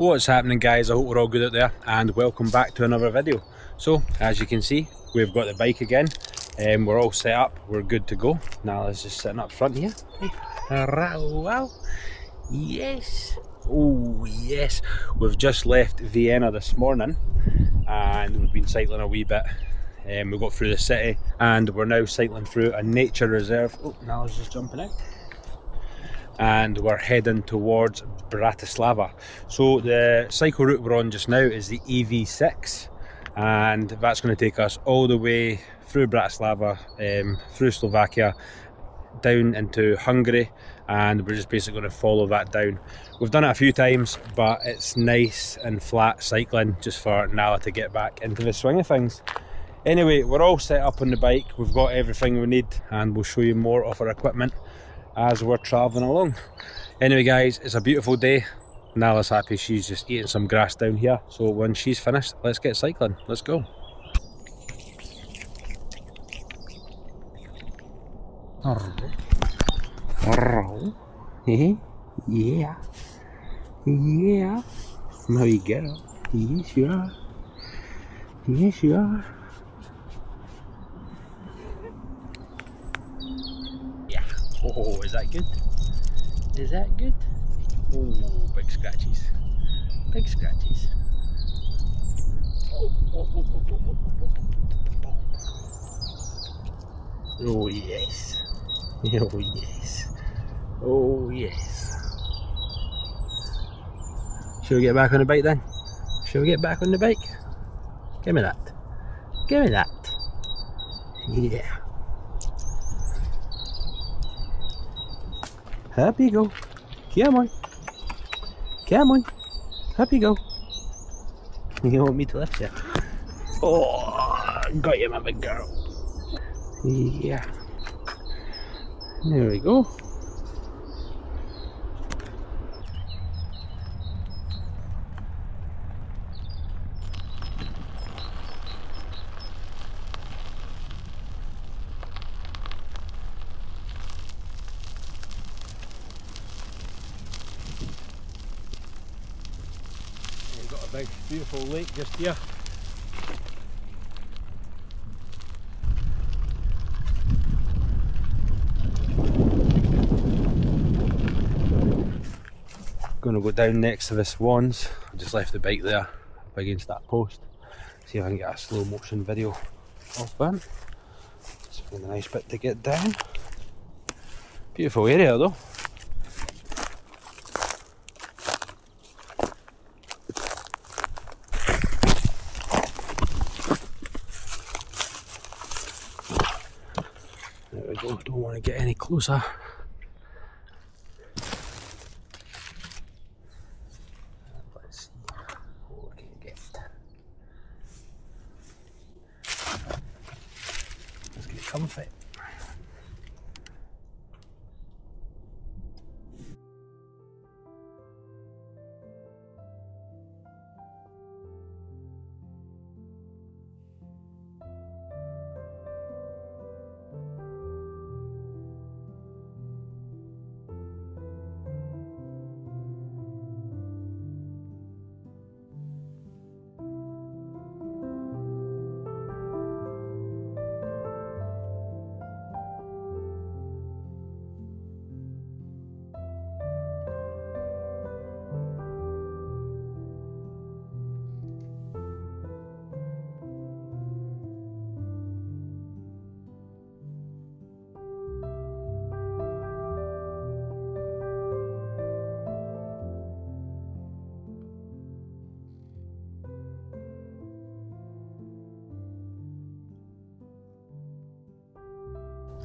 What's happening, guys? I hope we're all good out there, and welcome back to another video. So as you can see, we've got the bike again, and we're all set up, we're good to go. Now let's just sitting up front here. Wow. Yes, oh yes, we've just left Vienna this morning and we've been cycling a wee bit. We got through the city and we're now cycling through a nature reserve. Oh, now it's just jumping out. And we're heading towards Bratislava. So the cycle route we're on just now is the EV6, and that's going to take us all the way through Bratislava, through Slovakia, down into Hungary, and we're just basically going to follow that down. We've done it a few times, but it's nice and flat cycling just for Nala to get back into the swing of things. Anyway, we're all set up on the bike, we've got everything we need, and we'll show you more of our equipment as we're travelling along. Anyway guys, it's a beautiful day. Nala's happy, she's just eating some grass down here, so when she's finished, let's get cycling, let's go. Yeah, yeah, my girl, yes you are, yes you are. Oh, is that good? Is that good? Oh, big scratches. Big scratches. Oh, yes. Oh, yes. Oh, yes. Shall we get back on the bike then? Shall we get back on the bike? Give me that. Give me that. Yeah. Up you go. Come on. Come on. Up you go. You want me to lift you? Oh, got you, my big girl. Yeah. There we go. Big beautiful lake just here. Gonna go down next to the swans. I just left the bike there up against that post. See if I can get a slow motion video of that. It's been a nice bit to get down. Beautiful area though. There we go, don't want to get any closer. Let's see what we can get. Let's get comfy.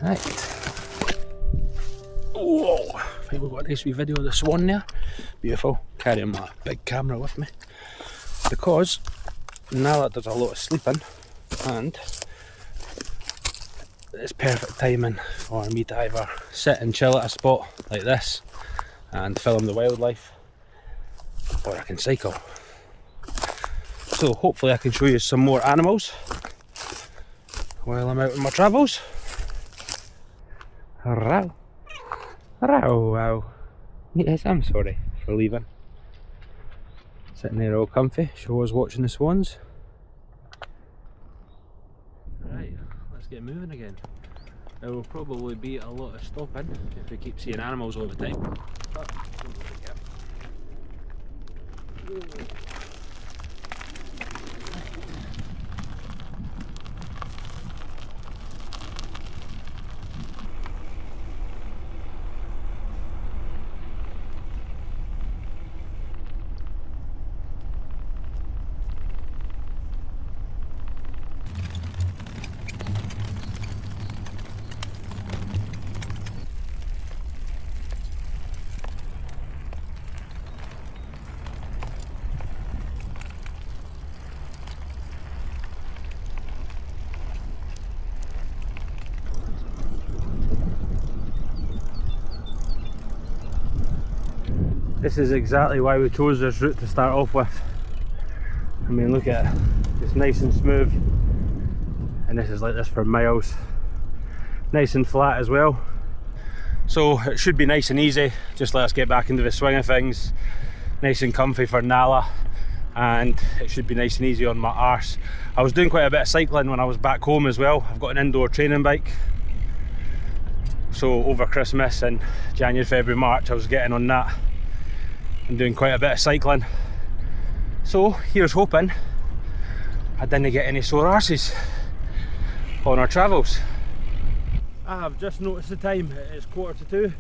Right. Whoa! I think we've got a nice wee video of the swan there. Beautiful. Carrying my big camera with me. Because now that there's a lot of sleeping, and it's perfect timing for me to either sit and chill at a spot like this and film the wildlife, or I can cycle. So hopefully I can show you some more animals while I'm out on my travels. Row. Row, wow. Yes, I'm sorry for leaving. Sitting there all comfy, show us watching the swans. Right, let's get moving again. There will probably be a lot of stopping if we keep seeing animals all the time. But, this is exactly why we chose this route to start off with. I mean, look at it, it's nice and smooth, and this is like this for miles. Nice and flat as well. So it should be nice and easy, just let us get back into the swing of things. Nice and comfy for Nala, and it should be nice and easy on my arse. I was doing quite a bit of cycling when I was back home as well. I've got an indoor training bike. So over Christmas and January, February, March I was getting on that and doing quite a bit of cycling. So here's hoping I didn't get any sore arses on our travels. I have just noticed the time, it is 1:45,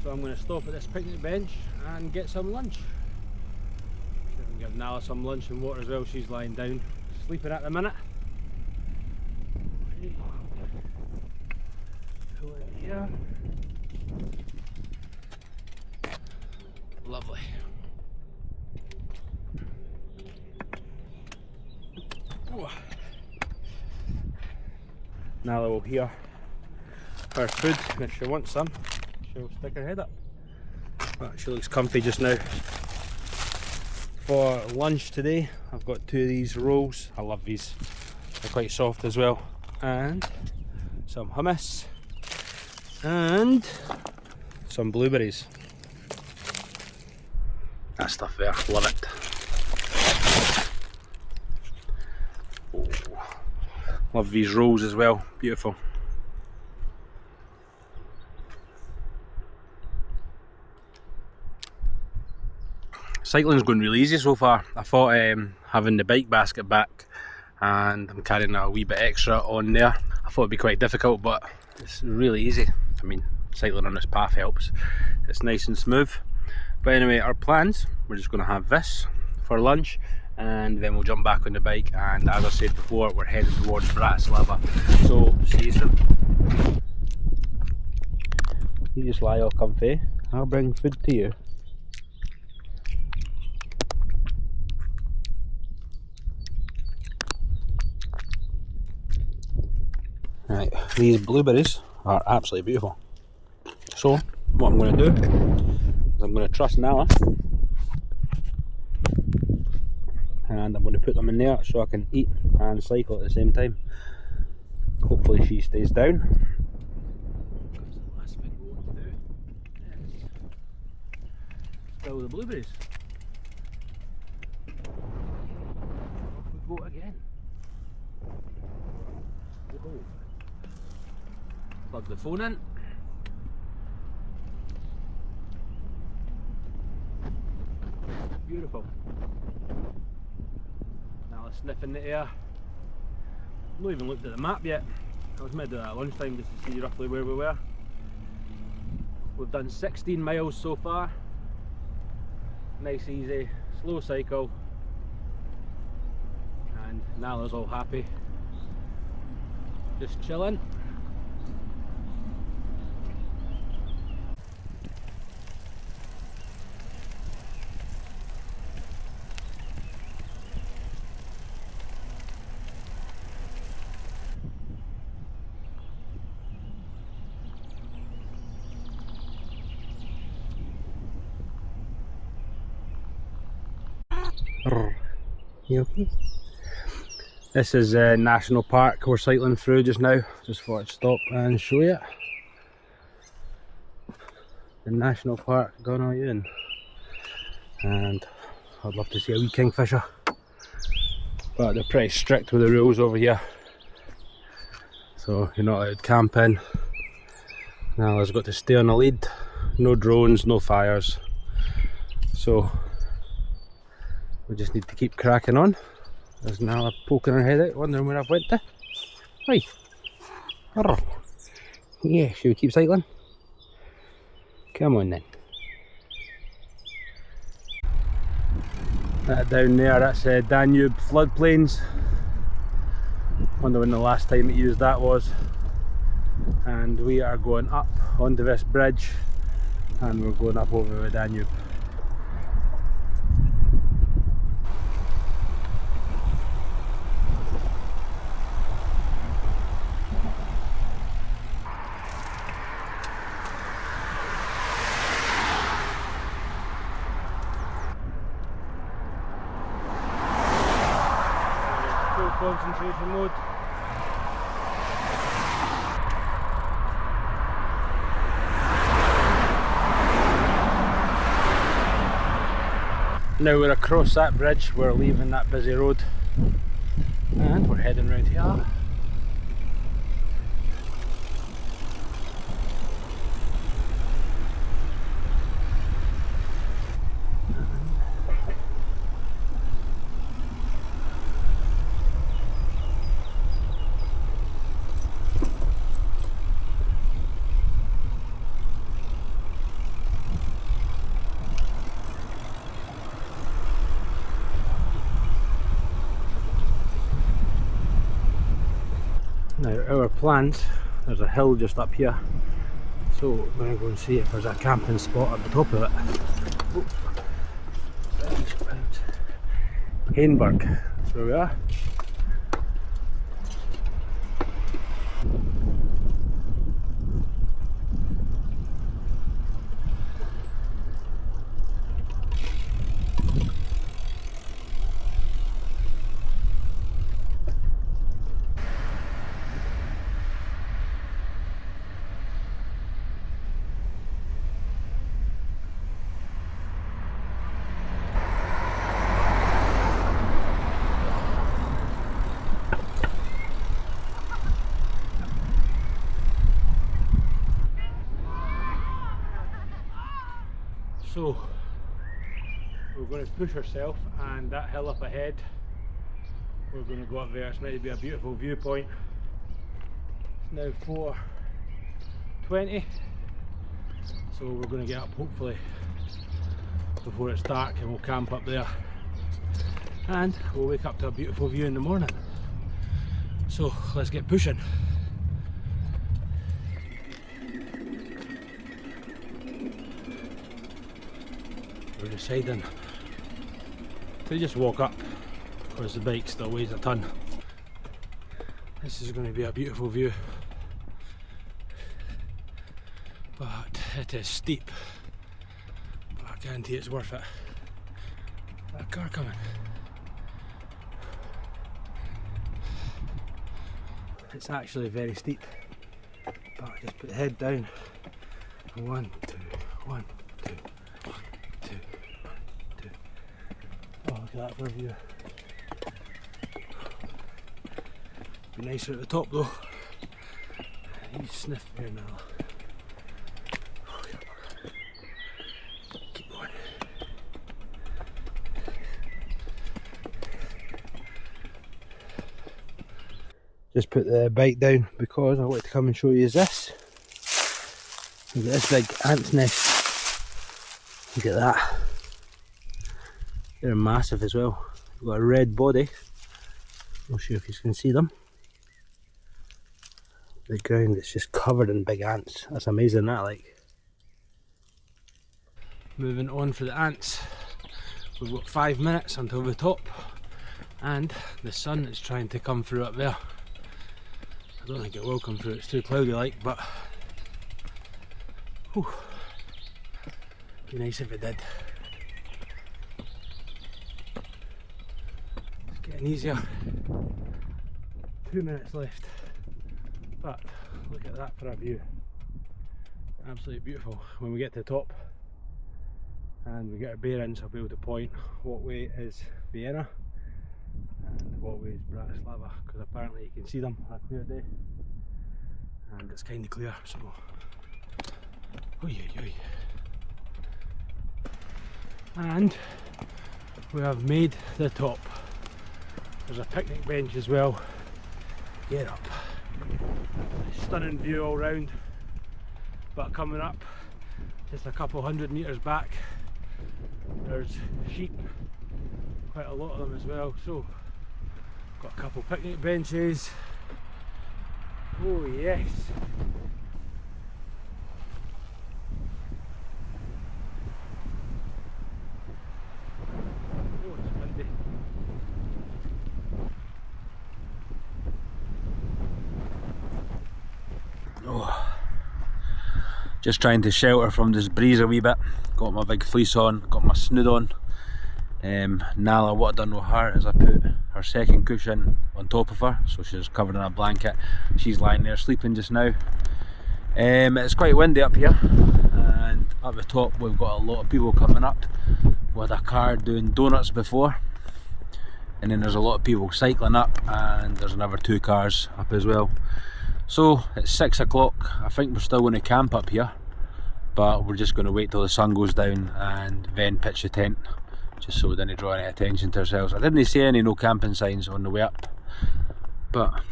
so I'm going to stop at this picnic bench and get some lunch. See if I can give Nala some lunch and water as well. She's lying down sleeping at the minute. Pull it here. Lovely. Oh. Nala will hear her food, and if she wants some, she'll stick her head up. But she looks comfy just now. For lunch today, I've got 2 of these rolls. I love these, they're quite soft as well. And some hummus, and some blueberries. That stuff there, love it. Oh, love these rolls as well, beautiful. Cycling's going really easy so far. I thought having the bike basket back and I'm carrying a wee bit extra on there, I thought it'd be quite difficult, but it's really easy. I mean, cycling on this path helps. It's nice and smooth. But anyway, our plans, we're just going to have this for lunch and then we'll jump back on the bike, and as I said before, we're heading towards Bratislava. So, see you soon. You just lie all comfy, I'll bring food to you. Right, these blueberries are absolutely beautiful. So, what I'm going to do is I'm going to trust Nala, and I'm going to put them in there so I can eat and cycle at the same time. Hopefully she stays down. Because the last thing we want to do is spill the blueberries. Off we go again. Whoa. Plug the phone in. Beautiful. Now let's sniff in the air. I've not even looked at the map yet. I was meant to do that at lunchtime just to see roughly where we were. We've done 16 miles so far. Nice, easy, slow cycle. And Nala's all happy. Just chilling. You okay? This is a national park we're cycling through just now. Just thought I'd stop and show you. The national park Gunnarsbyen. And I'd love to see a wee kingfisher, but they're pretty strict with the rules over here, so you're not allowed camping. Now I've got to stay on the lead, no drones, no fires, so we just need to keep cracking on. There's Nala poking her head out, wondering where I've went to. Hi. Yeah, should we keep cycling? Come on then. That down there, that's Danube floodplains. Wonder when the last time it used that was. And we are going up onto this bridge, and we're going up over the Danube. Full concentration mode. Now we're across that bridge, we're leaving that busy road and we're heading round here. Now our plans, there's a hill just up here, so we're going to go and see if there's a camping spot at the top of it. Oh. Hainburg, that's where we are. So we're going to push ourselves, and that hill up ahead, we're going to go up there. It's meant to be a beautiful viewpoint. It's now 4:20, so we're going to get up hopefully before it's dark, and we'll camp up there and we'll wake up to a beautiful view in the morning. So let's get pushing. We're deciding to just walk up because the bike still weighs a ton. This is going to be a beautiful view, but it is steep, but I guarantee it's worth it. That car coming. It's actually very steep, but I just put the head down. 1, 2, 1, 2. Oh, look at that for a view. Be nicer at the top though. You sniff here now. Keep going. Just put the bike down because I want to come and show you this. Look at this big ant's nest. Look at that. They're massive as well. They've got a red body. Not sure if you can see them. The ground is just covered in big ants. That's amazing, that like. Moving on for the ants. We've got 5 minutes until the top, and the sun is trying to come through up there. I don't think it will come through, it's too cloudy like, but whew, be nice if it did. It's getting easier. 2 minutes left, but look at that for a view. Absolutely beautiful. When we get to the top, and we get our bearings. I'll be able to point what way is Vienna and what way is Bratislava, because apparently you can see them on a clear day and it's kind of clear, so and we have made the top. There's a picnic bench as well. Get up. Stunning view all round, but coming up just a couple 100 metres back there's sheep, quite a lot of them as well, so got a couple picnic benches. Oh yes. Oh, it's windy. Oh. Just trying to shelter from this breeze a wee bit. Got my big fleece on, got my snood on. Nala, what I've done with her is I put her second cushion on top of her, so she's covered in a blanket. She's lying there sleeping just now. It's quite windy up here, and up the top we've got a lot of people coming up. We had a car doing donuts before, and then there's a lot of people cycling up, and there's another 2 cars up as well. So it's 6 o'clock. I think we're still going to camp up here, but we're just going to wait till the sun goes down and then pitch the tent, just so we didn't draw any attention to ourselves. I didn't see any no camping signs on the way up, but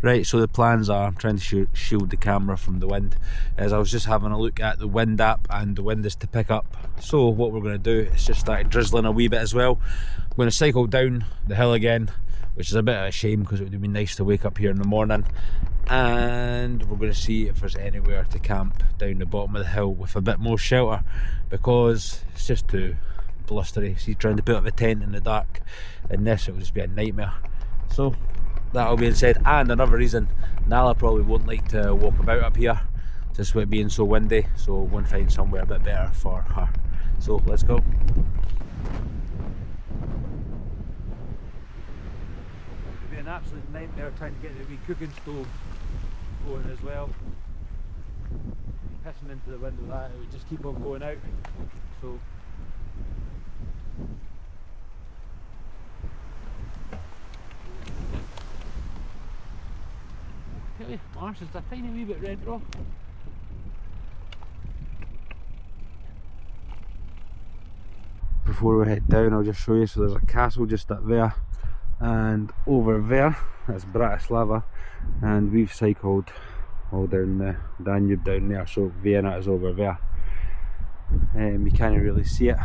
right, so the plans are, I'm trying to shield the camera from the wind, as I was just having a look at the wind app and the wind is to pick up. So what we're going to do is just start drizzling a wee bit as well. I'm going to cycle down the hill again, which is a bit of a shame because it would have been nice to wake up here in the morning, and we're going to see if there's anywhere to camp down the bottom of the hill with a bit more shelter, because it's just too blustery. See, trying to put up a tent in the dark in this, it would just be a nightmare. So that all being said, and another reason, Nala probably won't like to walk about up here just with it being so windy, so we'll go and find somewhere a bit better for her. So let's go. It'd be an absolute nightmare trying to get the wee cooking stove going as well. Pissing into the wind with that, it would just keep on going out. So tell you, Mars is a tiny wee bit red raw. Before we head down, I'll just show you. So there's a castle just up there, and over there that's Bratislava, and we've cycled all down the Danube down there, so Vienna is over there. You can't really see it.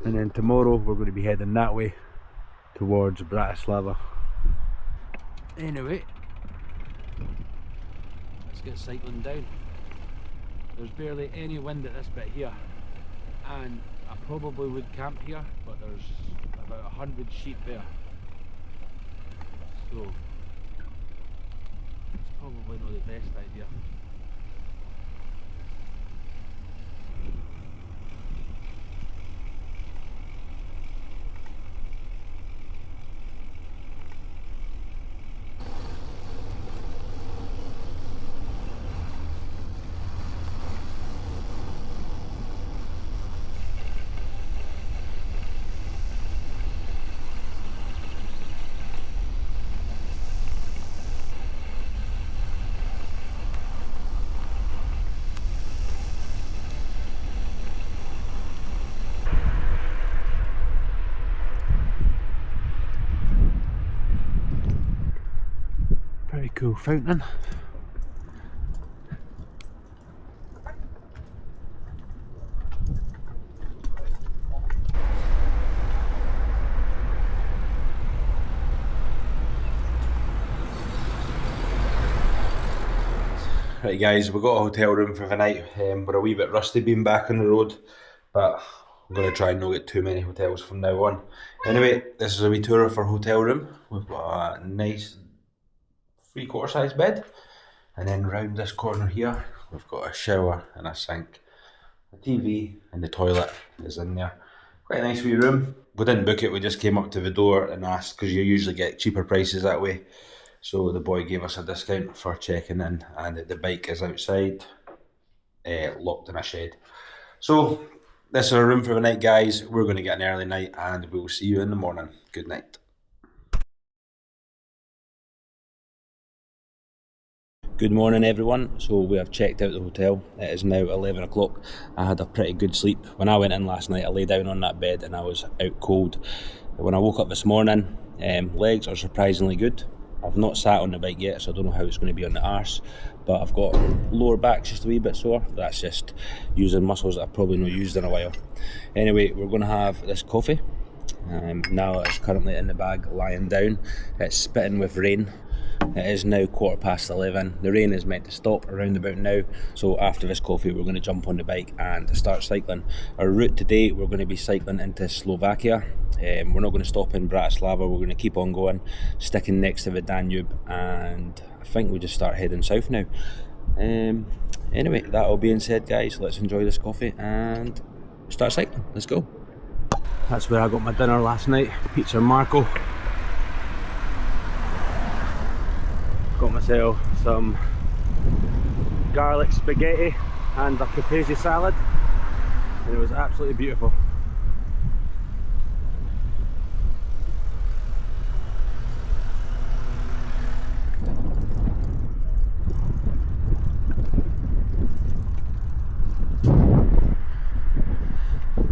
And then tomorrow we're going to be heading that way towards Bratislava. Anyway, let's get cycling down. There's barely any wind at this bit here, and I probably would camp here, but there's about 100 sheep there, so it's probably not the best idea. Very cool fountain. Right guys, we got a hotel room for the night. We're a wee bit rusty being back on the road, but I'm going to try and not get too many hotels from now on. Anyway, this is a wee tour of our hotel room. We've got a nice 3/4 size bed, and then round this corner here we've got a shower and a sink, a TV, and the toilet is in there. Quite a nice wee room. We didn't book it, we just came up to the door and asked, because you usually get cheaper prices that way. So the boy gave us a discount for checking in, and the bike is outside, locked in a shed. So this is our room for the night, guys. We're going to get an early night and we'll see you in the morning. Good night. Good morning, everyone. So we have checked out the hotel. It is now 11 o'clock. I had a pretty good sleep. When I went in last night, I lay down on that bed and I was out cold. When I woke up this morning, legs are surprisingly good. I've not sat on the bike yet, so I don't know how it's going to be on the arse, but I've got lower back just a wee bit sore. That's just using muscles that I've probably not used in a while. Anyway, we're going to have this coffee. Now it's currently in the bag, lying down. It's spitting with rain. It is now 11:15. The rain is meant to stop around about now, so after this coffee we're going to jump on the bike and start cycling. Our route today, we're going to be cycling into Slovakia. We're not going to stop in Bratislava, we're going to keep on going, sticking next to the Danube, and I think we just start heading south now. Anyway, that all being said, guys, let's enjoy this coffee and start cycling. Let's go. That's where I got my dinner last night, pizza Marco. Got myself some garlic spaghetti and a caprese salad, and it was absolutely beautiful.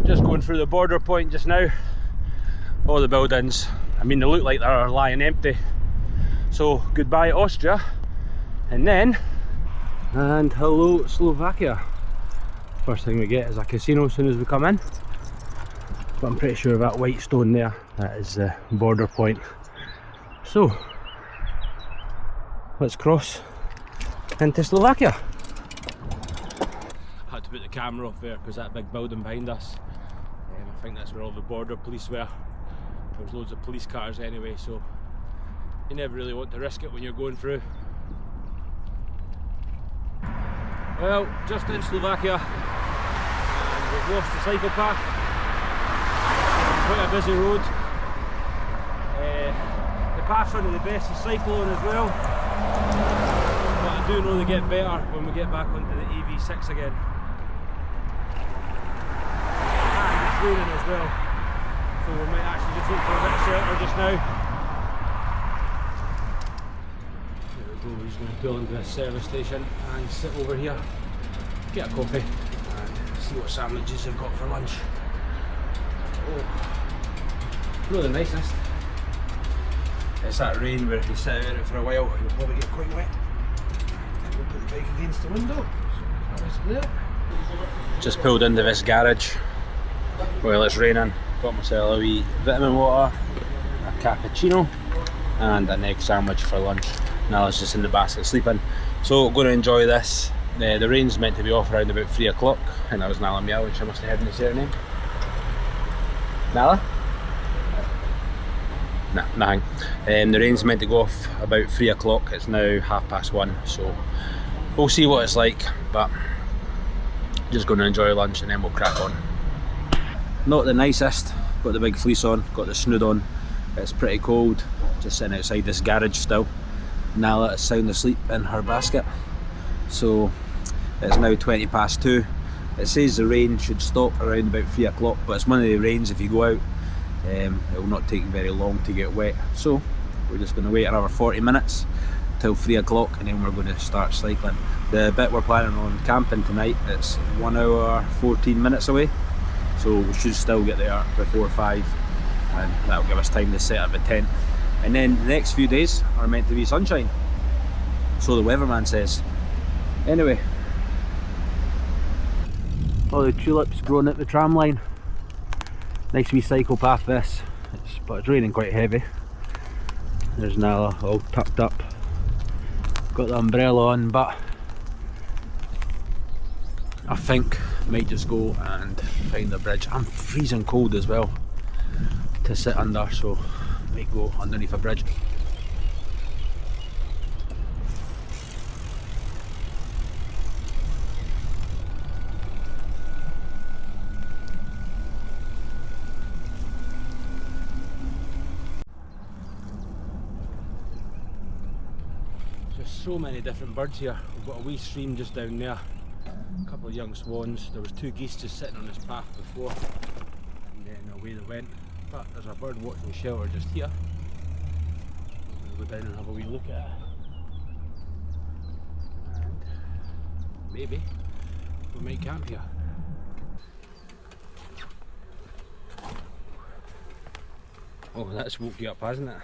Just going through the border point just now. All the buildings, I mean, they look like they're lying empty. So goodbye Austria, and hello Slovakia. First thing we get is a casino as soon as we come in, but I'm pretty sure that white stone there, that is the border point. So let's cross into Slovakia. I had to put the camera off there because that big building behind us, I think that's where all the border police were. There's loads of police cars anyway, so you never really want to risk it when you're going through. Well, just in Slovakia, and we've lost the cycle path. Quite a busy road. The paths aren't the best to cycle on as well, but I do know they get better when we get back onto the EV6 again. And it's raining as well, so we might actually just look for a bit of shelter just now. We're just going to pull into this service station and sit over here, get a coffee and see what sandwiches they've got for lunch. Oh, not the nicest. It's that rain where if you sit out in it for a while you'll probably get quite wet. We'll put the bike against the window. Just pulled into this garage while it's raining. Got myself a wee vitamin water, a cappuccino and an egg sandwich for lunch. Now it's just in the basket sleeping. So going to enjoy this. The rain's meant to be off around about 3 o'clock. And that was Nala meowing, she must have heard me say her name. Nala? Nah, nothing. The rain's meant to go off about 3 o'clock. It's now 1:30, so we'll see what it's like, but just going to enjoy lunch and then we'll crack on. Not the nicest, got the big fleece on, got the snood on. It's pretty cold, just sitting outside this garage still. Nala is sound asleep in her basket. So it's now 2:20. It says the rain should stop around about 3 o'clock, but it's one of the rains, if you go out, it will not take very long to get wet. So we're just going to wait another 40 minutes till 3 o'clock and then we're going to start cycling. The bit we're planning on camping tonight, it's 1 hour 14 minutes away, so we should still get there before 5, and that'll give us time to set up a tent. And then the next few days are meant to be sunshine, so the weatherman says. Anyway, all the tulips growing at the tram line. Nice wee cycle path this, but it's raining quite heavy. There's Nala all tucked up, got the umbrella on, but I think I might just go and find the bridge. I'm freezing cold as well to sit under, so I might go underneath a bridge. There's so many different birds here. We've got a wee stream just down there, a couple of young swans. There was 2 geese just sitting on this path before, and then away they went. But there's a bird watching shelter just here. We'll go down and have a wee look at it. And maybe we might camp here. Oh, that's woke you up, hasn't it?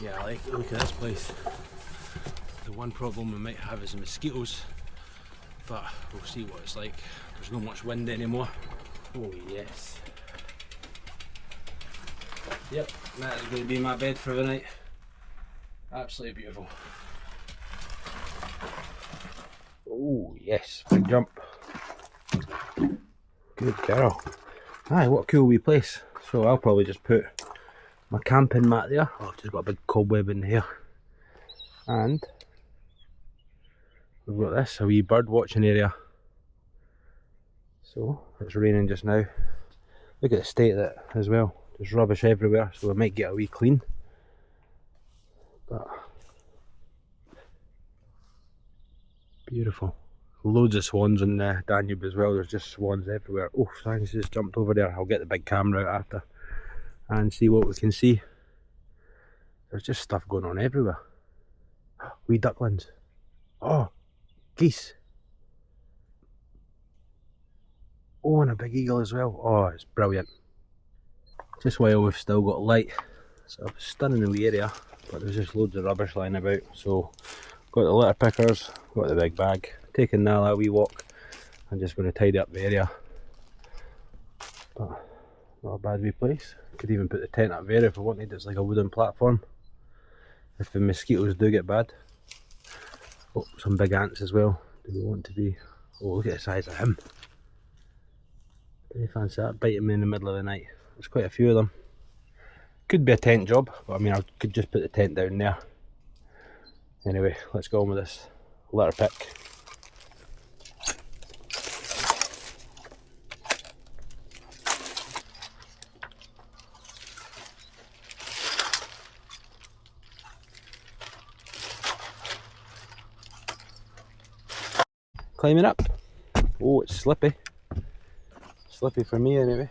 Yeah, I like it. Look at this place. The one problem we might have is the mosquitoes, but we'll see what it's like. There's not much wind anymore. Oh yes. Yep, that is going to be my bed for the night. Absolutely beautiful. Oh yes, big jump. Good girl. Aye, what a cool wee place. So I'll probably just put my camping mat there. Oh, I've just got a big cobweb in here. And we've got this, a wee bird watching area. So it's raining just now. Look at the state of it as well. There's rubbish everywhere, so we might get a wee clean. But beautiful. Loads of swans in the Danube as well. There's just swans everywhere. Oh, thanks, just jumped over there. I'll get the big camera out after and see what we can see. There's just stuff going on everywhere. Wee ducklings. Oh, geese. Oh, and a big eagle as well. Oh, it's brilliant. Just while we've still got light. So a stunning wee area, but there's just loads of rubbish lying about. So got the litter pickers, got the big bag, taking Nala a wee walk. I'm just going to tidy up the area. But not a bad wee place. Could even put the tent up there if I wanted. It's like a wooden platform. If the mosquitoes do get bad. Oh, some big ants as well. Do we want to be... Oh, look at the size of him. Do you fancy that? Biting me in the middle of the night. There's quite a few of them. Could be a tent job, but I mean I could just put the tent down there. Anyway, let's go on with this litter pick. Climbing up. Oh, it's slippy. Slippy for me anyway.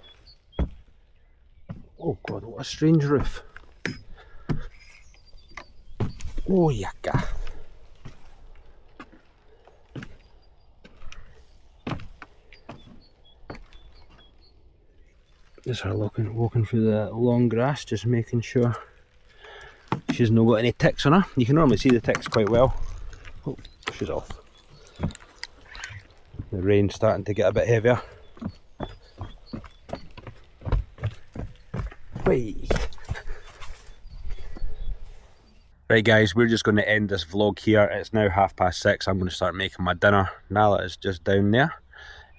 Oh god, what a strange roof. Oh yaka. Just her walking through the long grass, just making sure she's not got any ticks on her. You can normally see the ticks quite well. Oh, she's off. The rain's starting to get a bit heavier. Wait. Right guys, we're just going to end this vlog here. It's now 6:30. I'm going to start making my dinner. Nala is just down there.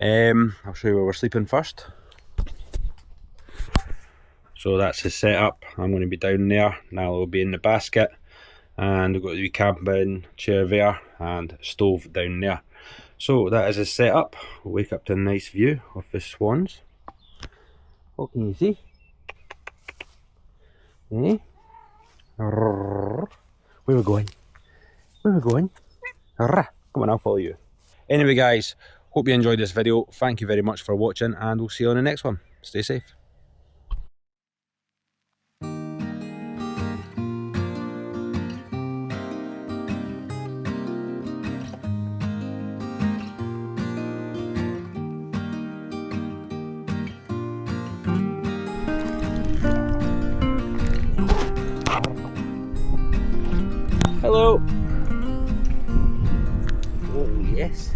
I'll show you where we're sleeping first. So that's his setup. I'm going to be down there. Nala will be in the basket. And we've got the wee camping chair there and stove down there. So that is his setup. We'll wake up to a nice view of the swans. What can you see? Eh? Where are we going? Where are we going? Come on, I'll follow you. Anyway guys, hope you enjoyed this video. Thank you very much for watching and we'll see you on the next one. Stay safe. Hello. Oh yes.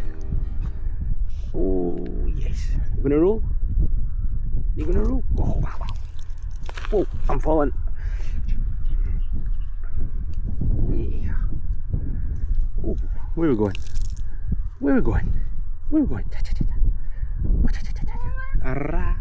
Oh yes. You gonna roll? You gonna roll? Oh wow, wow. Whoa, I'm falling. Yeah. Oh, where are we going? Where are we going? Where are we going? Arrah.